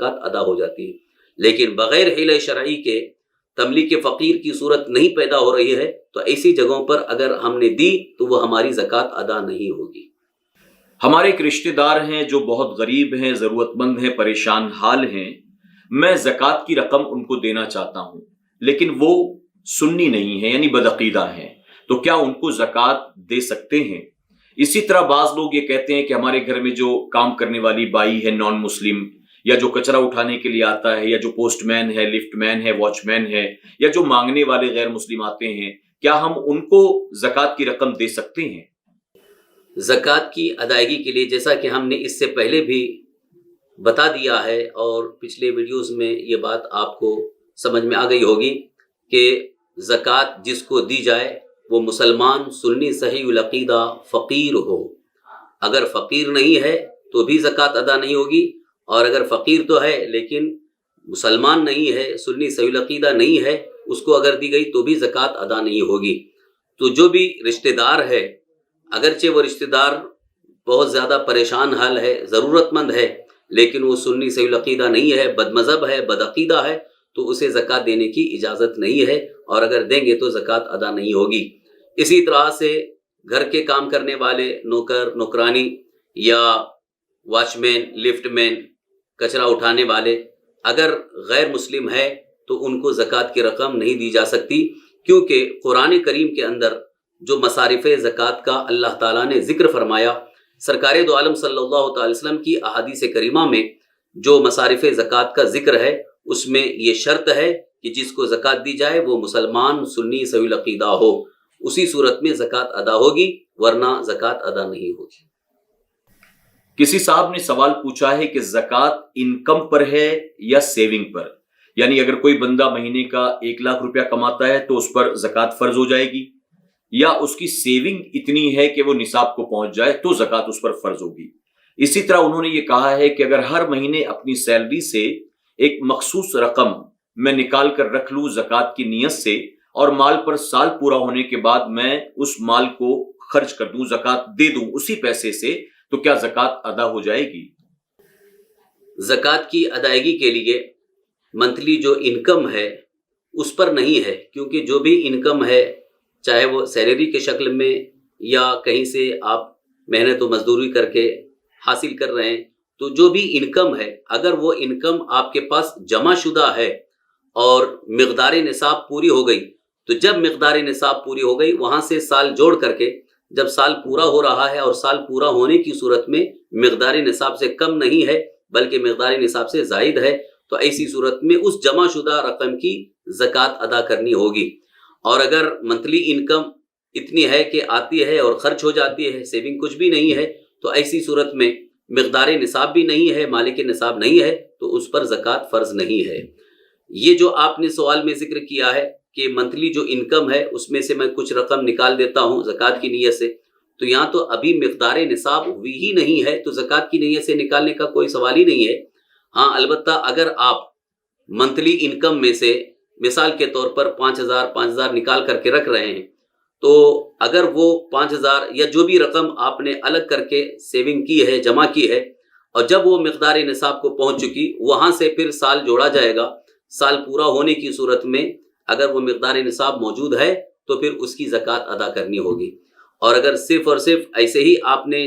زکوٰۃ ادا ہو جاتی ہے. لیکن بغیر حیلہ شرعی کے تملیک فقیر کی صورت نہیں پیدا ہو رہی ہے تو ایسی جگہوں پر اگر ہم نے دی تو وہ ہماری زکوٰۃ ادا نہیں ہوگی. ہمارے ایک رشتہ دار ہیں جو بہت غریب ہیں، ضرورت مند ہیں، پریشان حال ہیں. میں زکوٰۃ کی رقم ان کو دینا چاہتا ہوں، لیکن وہ سنی نہیں ہیں، یعنی بدعقیدہ ہیں، تو کیا ان کو زکوٰۃ دے سکتے ہیں؟ اسی طرح بعض لوگ یہ کہتے ہیں کہ ہمارے گھر میں جو کام کرنے والی بائی ہے نان مسلم، یا جو کچرا اٹھانے کے لیے آتا ہے، یا جو پوسٹ مین ہے، لفٹ مین ہے، واچ مین ہے، یا جو مانگنے والے غیر مسلم آتے ہیں، کیا ہم ان کو زکوٰۃ کی رقم دے سکتے ہیں؟ زکوٰۃ کی ادائیگی کے لیے جیسا کہ ہم نے اس سے پہلے بھی بتا دیا ہے اور پچھلے ویڈیوز میں یہ بات آپ کو سمجھ میں آ گئی ہوگی کہ زکوٰۃ جس کو دی جائے وہ مسلمان سنی صحیح العقیدہ فقیر ہو. اگر فقیر نہیں ہے تو بھی زکوٰۃ ادا نہیں ہوگی، اور اگر فقیر تو ہے لیکن مسلمان نہیں ہے، سنی صحیح العقیدہ نہیں ہے، اس کو اگر دی گئی تو بھی زکوٰۃ ادا نہیں ہوگی. تو جو بھی رشتہ دار ہے، اگرچہ وہ رشتہ دار بہت زیادہ پریشان حال ہے، ضرورت مند ہے، لیکن وہ سنی صحیح العقیدہ نہیں ہے، بد مذہب ہے، بد عقیدہ ہے، تو اسے زکوٰۃ دینے کی اجازت نہیں ہے، اور اگر دیں گے تو زکوٰۃ ادا نہیں ہوگی. اسی طرح سے گھر کے کام کرنے والے نوکر نوکرانی یا واچ مین، لفٹ مین، کچرا اٹھانے والے اگر غیر مسلم ہے تو ان کو زکوٰۃ کی رقم نہیں دی جا سکتی، کیونکہ قرآن کریم کے اندر جو مصارف زکوٰۃ کا اللہ تعالیٰ نے ذکر فرمایا، سرکار دو عالم صلی اللہ تعالی وسلم کی احادیث کریمہ میں جو مصارف زکوٰۃ کا ذکر ہے اس میں یہ شرط ہے کہ جس کو زکوٰۃ دی جائے وہ مسلمان سنی صحیح العقیدہ ہو، اسی صورت میں زکوٰۃ ادا ہوگی، ورنہ زکوٰۃ ادا نہیں ہوگی. کسی صاحب نے سوال پوچھا ہے کہ زکوٰۃ انکم پر ہے یا سیونگ پر؟ یعنی اگر کوئی بندہ مہینے کا 1,00,000 روپیہ کماتا ہے تو اس پر زکوٰۃ فرض ہو جائے گی، یا اس کی سیونگ اتنی ہے کہ وہ نصاب کو پہنچ جائے تو زکوٰۃ اس پر فرض ہوگی. اسی طرح انہوں نے یہ کہا ہے کہ اگر ہر مہینے اپنی سیلری سے ایک مخصوص رقم میں نکال کر رکھ لوں زکوٰۃ کی نیت سے، اور مال پر سال پورا ہونے کے بعد میں اس مال کو خرچ کر دوں، زکوٰۃ دے دوں اسی پیسے سے، تو کیا زکوٰۃ ادا ہو جائے گی؟ زکوٰۃ کی ادائیگی کے لیے منتھلی جو انکم ہے اس پر نہیں ہے، کیونکہ جو بھی انکم ہے چاہے وہ سیلری کے شکل میں یا کہیں سے آپ محنت و مزدوری کر کے حاصل کر رہے ہیں، تو جو بھی انکم ہے اگر وہ انکم آپ کے پاس جمع شدہ ہے اور مقدار نصاب پوری ہو گئی، تو جب مقدار نصاب پوری ہو گئی وہاں سے سال جوڑ کر کے جب سال پورا ہو رہا ہے اور سال پورا ہونے کی صورت میں مقدار نصاب سے کم نہیں ہے بلکہ مقدار نصاب سے زائد ہے، تو ایسی صورت میں اس جمع شدہ رقم کی زکوٰۃ ادا کرنی ہوگی. اور اگر منتھلی انکم اتنی ہے کہ آتی ہے اور خرچ ہو جاتی ہے، سیونگ کچھ بھی نہیں ہے، تو ایسی صورت میں مقدار نصاب بھی نہیں ہے، مالک نصاب نہیں ہے، تو اس پر زکوٰۃ فرض نہیں ہے. یہ جو آپ نے سوال میں ذکر کیا ہے کہ منتھلی جو انکم ہے اس میں سے میں کچھ رقم نکال دیتا ہوں زکوٰۃ کی نیت سے، تو یہاں تو ابھی مقدار نصاب ہوئی ہی نہیں ہے، تو زکوٰۃ کی نیت سے نکالنے کا کوئی سوال ہی نہیں ہے. ہاں البتہ اگر آپ منتھلی انکم میں سے مثال کے طور پر 5,000 نکال کر کے رکھ رہے ہیں، تو اگر وہ 5,000 یا جو بھی رقم آپ نے الگ کر کے سیونگ کی ہے، جمع کی ہے، اور جب وہ مقدار نصاب کو پہنچ چکی وہاں سے پھر سال جوڑا جائے گا، سال پورا ہونے کی صورت میں اگر وہ مقدار نصاب موجود ہے تو پھر اس کی زکوٰۃ ادا کرنی ہوگی. اور اگر صرف اور صرف ایسے ہی آپ نے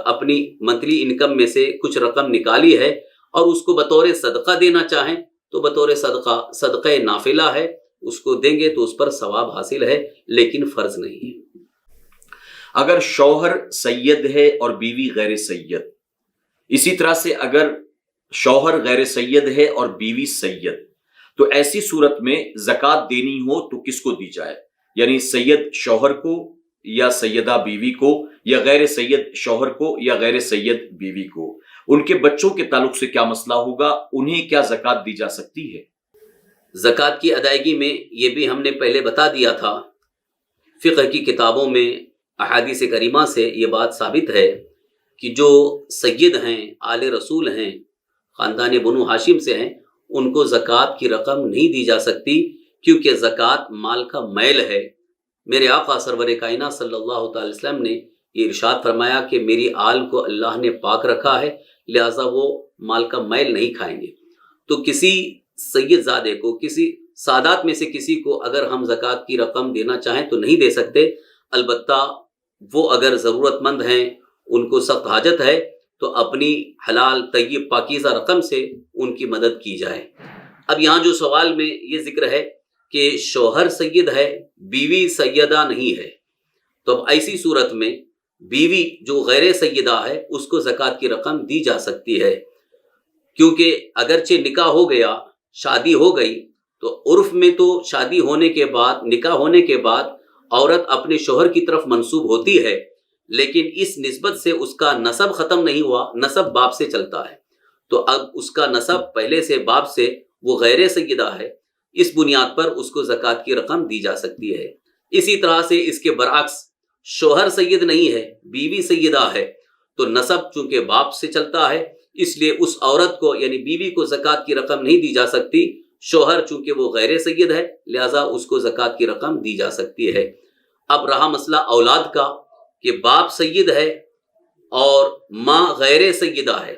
اپنی منتھلی انکم میں سے کچھ رقم نکالی ہے اور اس کو بطور صدقہ دینا چاہیں تو بطور صدقہ نافلہ ہے، اس کو دیں گے تو اس پر ثواب حاصل ہے، لیکن فرض نہیں ہے. اگر شوہر سید ہے اور بیوی غیر سید، اسی طرح سے اگر شوہر غیر سید ہے اور بیوی سید، تو ایسی صورت میں زکوٰۃ دینی ہو تو کس کو دی جائے؟ یعنی سید شوہر کو یا سیدہ بیوی کو، یا غیر سید شوہر کو یا غیر سید بیوی کو؟ ان کے بچوں کے تعلق سے کیا مسئلہ ہوگا؟ انہیں کیا زکوٰۃ دی جا سکتی ہے؟ زکوٰۃ کی ادائیگی میں یہ بھی ہم نے پہلے بتا دیا تھا، فقہ کی کتابوں میں احادیث کریمہ سے یہ بات ثابت ہے کہ جو سید ہیں، آل رسول ہیں، خاندان بنو ہاشم سے ہیں، ان کو زکوٰۃ کی رقم نہیں دی جا سکتی، کیونکہ زکوٰۃ مال کا میل ہے. میرے آقا سرور کائنات صلی اللہ تعالی وسلم نے یہ ارشاد فرمایا کہ میری آل کو اللہ نے پاک رکھا ہے، لہٰذا وہ مال کا میل نہیں کھائیں گے۔ تو کسی سید زادے کو، کسی سادات میں سے کسی کو اگر ہم زکوٰۃ کی رقم دینا چاہیں تو نہیں دے سکتے، البتہ وہ اگر ضرورت مند ہیں، ان کو سخت حاجت ہے، تو اپنی حلال طیب پاکیزہ رقم سے ان کی مدد کی جائے۔ اب یہاں جو سوال میں یہ ذکر ہے کہ شوہر سید ہے، بیوی سیدہ نہیں ہے، تو اب ایسی صورت میں بیوی جو غیر سیدہ ہے اس کو زکوٰۃ کی رقم دی جا سکتی ہے، کیونکہ اگرچہ نکاح ہو گیا، شادی ہو گئی، تو عرف میں تو شادی ہونے کے بعد، نکاح ہونے کے بعد عورت اپنے شوہر کی طرف منسوب ہوتی ہے، لیکن اس نسبت سے اس کا نسب ختم نہیں ہوا، نسب باپ سے چلتا ہے، تو اب اس کا نسب پہلے سے باپ سے، وہ غیر سیدہ ہے، اس بنیاد پر اس کو زکوٰۃ کی رقم دی جا سکتی ہے۔ اسی طرح سے اس کے برعکس شوہر سید نہیں ہے، بیوی سیدہ ہے، تو نسب چونکہ باپ سے چلتا ہے، اس لیے اس عورت کو یعنی بیوی کو زکوٰۃ کی رقم نہیں دی جا سکتی، شوہر چونکہ وہ غیر سید ہے لہٰذا اس کو زکوٰۃ کی رقم دی جا سکتی ہے۔ اب رہا مسئلہ اولاد کا کہ باپ سید ہے اور ماں غیر سیدہ ہے،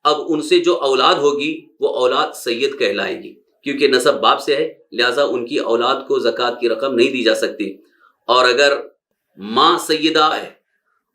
اب ان سے جو اولاد ہوگی وہ اولاد سید کہلائے گی، کیونکہ نسب باپ سے ہے، لہٰذا ان کی اولاد کو زکوٰۃ کی رقم نہیں دی جا سکتی۔ اور اگر ماں سیدہ ہے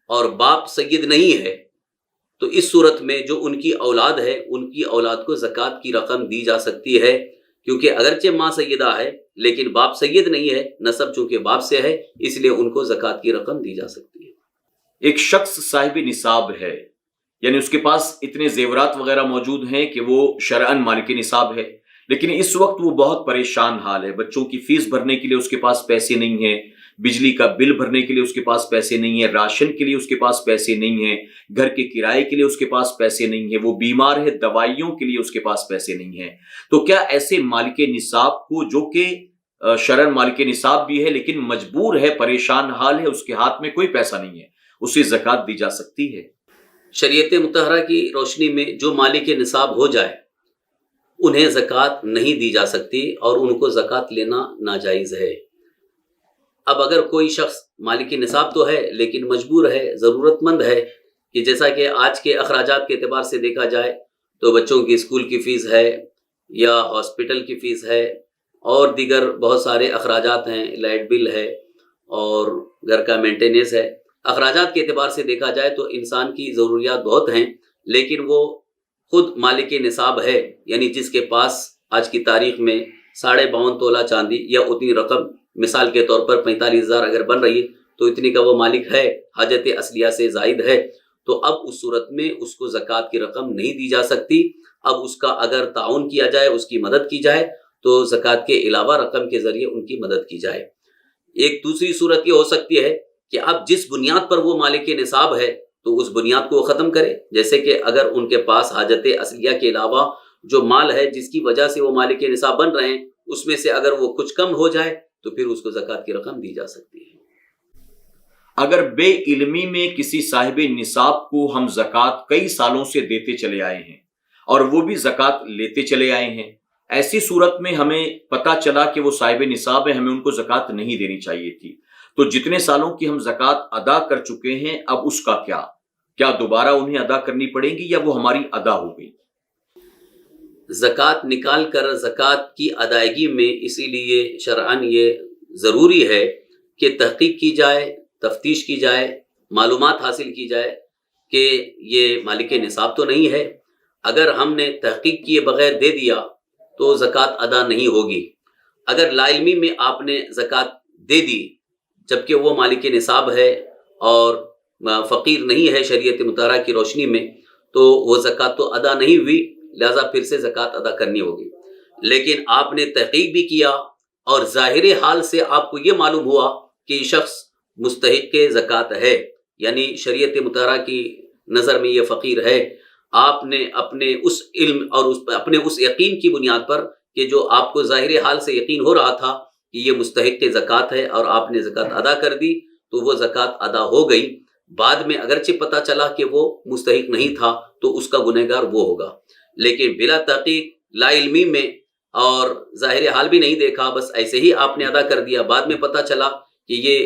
اور باپ سید نہیں ہے تو اس صورت میں جو ان کی اولاد ہے ان کی اولاد کو زکوٰۃ کی رقم دی جا سکتی ہے، کیونکہ اگرچہ ماں سیدہ ہے لیکن باپ سید نہیں ہے، نسب چونکہ باپ سے ہے، اس لیے ان کو زکوٰۃ کی رقم دی جا سکتی ہے۔ ایک شخص صاحب نصاب ہے، یعنی اس کے پاس اتنے زیورات وغیرہ موجود ہیں کہ وہ شرعاً مالک نصاب ہے، لیکن اس وقت وہ بہت پریشان حال ہے، بچوں کی فیس بھرنے کے لیے اس کے پاس پیسے نہیں ہیں، بجلی کا بل بھرنے کے لیے اس کے پاس پیسے نہیں ہیں، راشن کے لیے اس کے پاس پیسے نہیں ہیں، گھر کے کرائے کے لیے اس کے پاس پیسے نہیں ہیں، وہ بیمار ہے، دوائیوں کے لیے اس کے پاس پیسے نہیں ہیں۔ تو کیا ایسے مالک نصاب کو، جو کہ شرعاً مالک نصاب بھی ہے لیکن مجبور ہے، پریشان حال ہے، اس کے ہاتھ میں کوئی پیسہ نہیں ہے، اسے زکوٰۃ دی جا سکتی ہے؟ شریعت مطہرہ کی روشنی میں جو مالک نصاب ہو جائے انہیں زکوٰۃ نہیں دی جا سکتی اور ان کو زکوٰۃ لینا ناجائز ہے۔ اب اگر کوئی شخص مالک نصاب تو ہے لیکن مجبور ہے، ضرورت مند ہے، کہ جیسا کہ آج کے اخراجات کے اعتبار سے دیکھا جائے تو بچوں کی اسکول کی فیس ہے یا ہاسپٹل کی فیس ہے اور دیگر بہت سارے اخراجات ہیں، لائٹ بل ہے اور گھر کا مینٹیننس ہے، اخراجات کے اعتبار سے دیکھا جائے تو انسان کی ضروریات بہت ہیں، لیکن وہ خود مالک نصاب ہے، یعنی جس کے پاس آج کی تاریخ میں 52.5 تولہ چاندی یا اتنی رقم، مثال کے طور پر 45,000 اگر بن رہی ہے تو اتنی کا وہ مالک ہے، حاجت اصلیہ سے زائد ہے، تو اب اس صورت میں اس کو زکوٰۃ کی رقم نہیں دی جا سکتی۔ اب اس کا اگر تعاون کیا جائے، اس کی مدد کی جائے تو زکوٰۃ کے علاوہ رقم کے ذریعے ان کی مدد کی جائے۔ ایک دوسری صورت یہ ہو سکتی ہے کہ اب جس بنیاد پر وہ مالک نصاب ہے تو اس بنیاد کو وہ ختم کرے، جیسے کہ اگر ان کے پاس حاجت اصلیہ کے علاوہ جو مال ہے جس کی وجہ سے وہ مالک نصاب بن رہے ہیں اس میں سے اگر وہ کچھ کم ہو جائے تو پھر اس کو زکوٰۃ کی رقم دی جا سکتی ہے۔ اگر بے علمی میں کسی صاحب نصاب کو ہم زکوٰۃ کئی سالوں سے دیتے چلے آئے ہیں اور وہ بھی زکوٰۃ لیتے چلے آئے ہیں، ایسی صورت میں ہمیں پتہ چلا کہ وہ صاحب نصاب ہے، ہمیں ان کو زکوٰۃ نہیں دینی چاہیے تھی، تو جتنے سالوں کی ہم زکوٰۃ ادا کر چکے ہیں اب اس کا کیا دوبارہ انہیں ادا کرنی پڑے گی یا وہ ہماری ادا ہو گئی؟ زکوٰۃ نکال کر زکوٰۃ کی ادائیگی میں اسی لیے شرعاً یہ ضروری ہے کہ تحقیق کی جائے، تفتیش کی جائے، معلومات حاصل کی جائے کہ یہ مالک نصاب تو نہیں ہے۔ اگر ہم نے تحقیق کیے بغیر دے دیا تو زکوٰۃ ادا نہیں ہوگی۔ اگر لا علمی میں آپ نے زکوٰۃ دے دی جبکہ وہ مالک نصاب ہے اور فقیر نہیں ہے شریعت مطہرہ کی روشنی میں، تو وہ زکوٰۃ تو ادا نہیں ہوئی، لہذا پھر سے زکوٰۃ ادا کرنی ہوگی۔ لیکن آپ نے تحقیق بھی کیا اور ظاہر حال سے آپ کو یہ معلوم ہوا کہ یہ شخص مستحق زکوٰۃ ہے، یعنی شریعت مطہرہ کی نظر میں یہ فقیر ہے، آپ نے اپنے اس علم اور اپنے اس یقین کی بنیاد پر کہ جو آپ کو ظاہر حال سے یقین ہو رہا تھا کہ یہ مستحق زکوٰۃ ہے اور آپ نے زکوٰۃ ادا کر دی تو وہ زکوٰۃ ادا ہو گئی۔ بعد میں اگرچہ پتہ چلا کہ وہ مستحق نہیں تھا تو اس کا گنہگار وہ ہوگا، لیکن بلا تحقیق لا علمی میں اور ظاہر حال بھی نہیں دیکھا، بس ایسے ہی آپ نے ادا کر دیا، بعد میں پتہ چلا کہ یہ